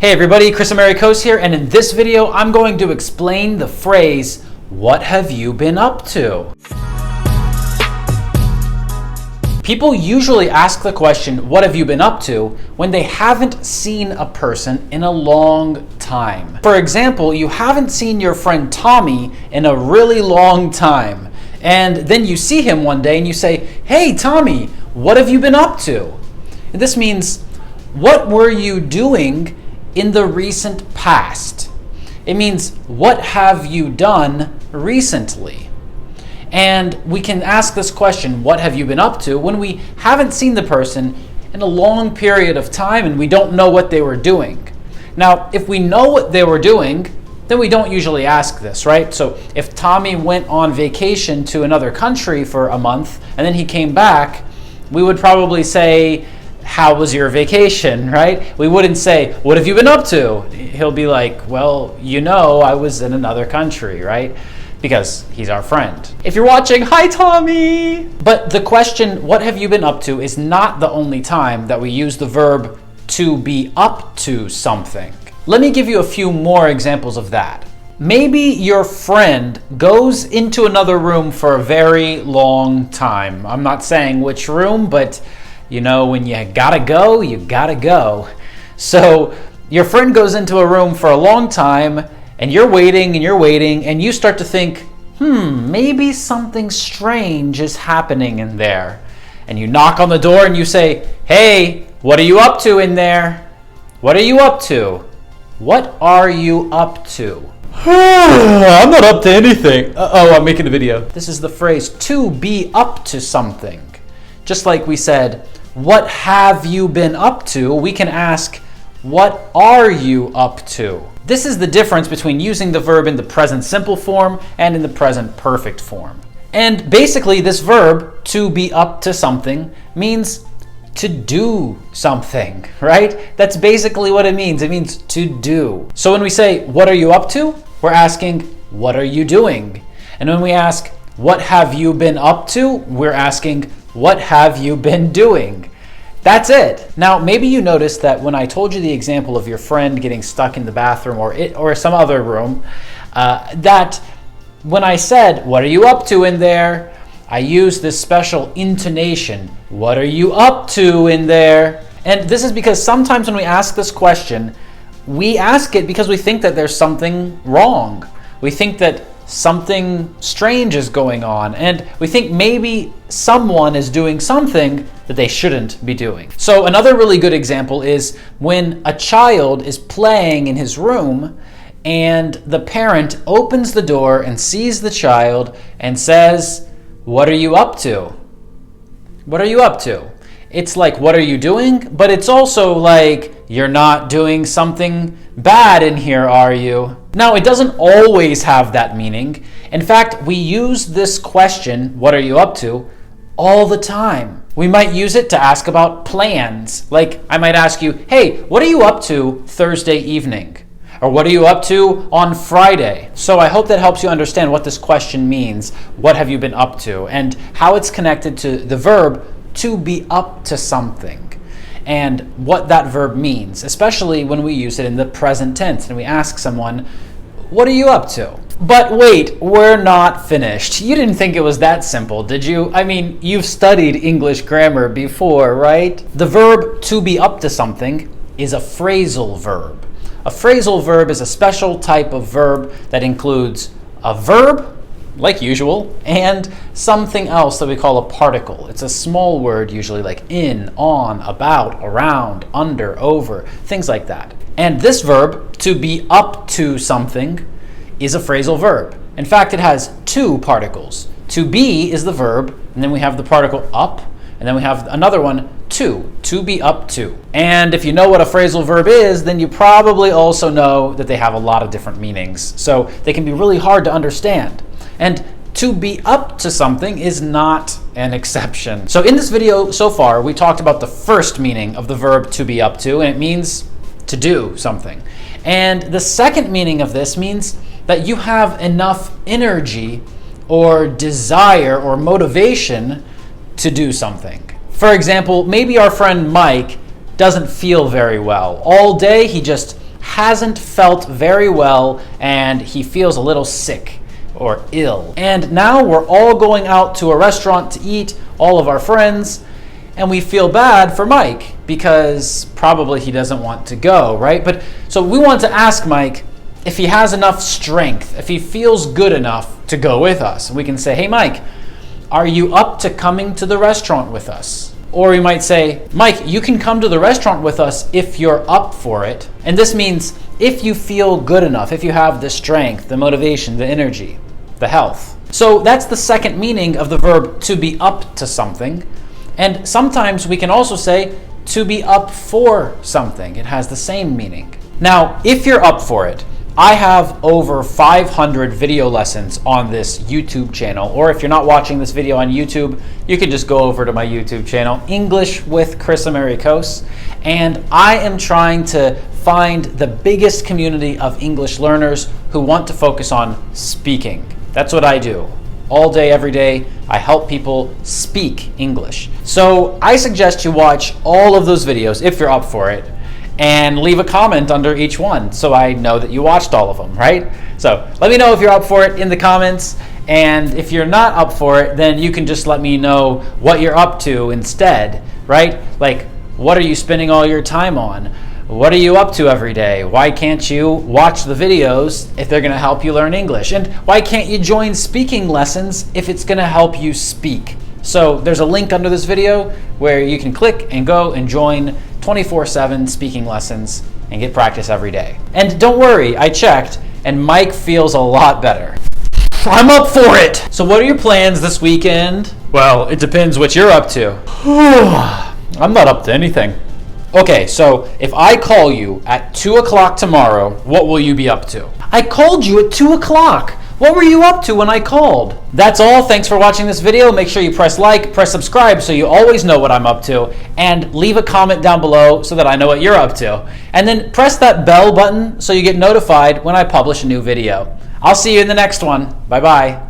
Hey everybody, Kris Amerikos here, and in this video I'm going to explain the phrase, what have you been up to? People usually ask the question, what have you been up to, when they haven't seen a person in a long time. For example, you haven't seen your friend Tommy in a really long time, and then you see him one day and you say, hey Tommy, what have you been up to? And this means, what were you doing in the recent past? It means, what have you done recently? And we can ask this question, what have you been up to, when we haven't seen the person in a long period of time and we don't know what they were doing. Now, if we know what they were doing, then we don't usually ask this, right? So if Tommy went on vacation to another country for a month and then he came back, we would probably say, how was your vacation, right? We wouldn't say, what have you been up to? He'll be like, well, you know, I was in another country, right? Because he's our friend. If you're watching, hi Tommy! But the question, what have you been up to, is not the only time that we use the verb to be up to something. Let me give you a few more examples of that. Maybe your friend goes into another room for a very long time. I'm not saying which room, but you know, when you gotta go, you gotta go. So your friend goes into a room for a long time and you're waiting and you start to think, maybe something strange is happening in there. And you knock on the door and you say, hey, what are you up to in there? What are you up to? What are you up to? I'm not up to anything. I'm making a video. This is the phrase to be up to something. Just like we said, what have you been up to? We can ask, what are you up to? This is the difference between using the verb in the present simple form and in the present perfect form. And basically this verb, to be up to something, means to do something, right? That's basically what it means. It means to do. So when we say, what are you up to? We're asking, what are you doing? And when we ask, what have you been up to? We're asking, what have you been doing? That's it. Now, maybe you noticed that when I told you the example of your friend getting stuck in the bathroom or some other room, that when I said, what are you up to in there? I used this special intonation. What are you up to in there? And this is because sometimes when we ask this question, we ask it because we think that there's something wrong. We think that something strange is going on, and we think maybe someone is doing something that they shouldn't be doing. So another really good example is when a child is playing in his room and the parent opens the door and sees the child and says, what are you up to? What are you up to? It's like, what are you doing? But it's also like, you're not doing something bad in here, are you? Now, it doesn't always have that meaning. In fact, we use this question, what are you up to, all the time. We might use it to ask about plans. Like, I might ask you, hey, what are you up to Thursday evening? Or what are you up to on Friday? So I hope that helps you understand what this question means, what have you been up to, and how it's connected to the verb to be up to something, and what that verb means, especially when we use it in the present tense and we ask someone, what are you up to? But wait, we're not finished. You didn't think it was that simple, did you? I mean, you've studied English grammar before, right? The verb to be up to something is a phrasal verb. A phrasal verb is a special type of verb that includes a verb, like usual, and something else that we call a particle. It's a small word, usually like in, on, about, around, under, over, things like that. And this verb, to be up to something, is a phrasal verb. In fact, it has two particles. To be is the verb, and then we have the particle up, and then we have another one, to be up to. And if you know what a phrasal verb is, then you probably also know that they have a lot of different meanings. So they can be really hard to understand. And to be up to something is not an exception. So in this video so far, we talked about the first meaning of the verb to be up to, and it means to do something. And the second meaning of this means that you have enough energy or desire or motivation to do something. For example, maybe our friend Mike doesn't feel very well. All day he just hasn't felt very well and he feels a little sick or ill. And now we're all going out to a restaurant to eat, all of our friends, and we feel bad for Mike because probably he doesn't want to go, right? But so we want to ask Mike if he has enough strength, if he feels good enough to go with us. We can say, hey, Mike, are you up to coming to the restaurant with us? Or we might say, Mike, you can come to the restaurant with us if you're up for it. And this means if you feel good enough, if you have the strength, the motivation, the energy, the health. So that's the second meaning of the verb to be up to something. And sometimes we can also say to be up for something. It has the same meaning. Now, if you're up for it, I have over 500 video lessons on this YouTube channel, or if you're not watching this video on YouTube, you can just go over to my YouTube channel, English with Kris Amerikos, and I am trying to find the biggest community of English learners who want to focus on speaking. That's what I do. All day, every day, I help people speak English. So I suggest you watch all of those videos if you're up for it, and leave a comment under each one so I know that you watched all of them, right? So let me know if you're up for it in the comments, and if you're not up for it, then you can just let me know what you're up to instead, right? Like, what are you spending all your time on? What are you up to every day? Why can't you watch the videos if they're going to help you learn English? And why can't you join speaking lessons if it's going to help you speak? So there's a link under this video where you can click and go and join 24/7 speaking lessons and get practice every day. And don't worry, I checked and Mike feels a lot better. I'm up for it! So what are your plans this weekend? Well, it depends what you're up to. I'm not up to anything. Okay, so if I call you at 2 o'clock tomorrow, what will you be up to? I called you at 2 o'clock. What were you up to when I called? That's all. Thanks for watching this video. Make sure you press like, press subscribe so you always know what I'm up to, and leave a comment down below so that I know what you're up to. And then press that bell button so you get notified when I publish a new video. I'll see you in the next one. Bye-bye.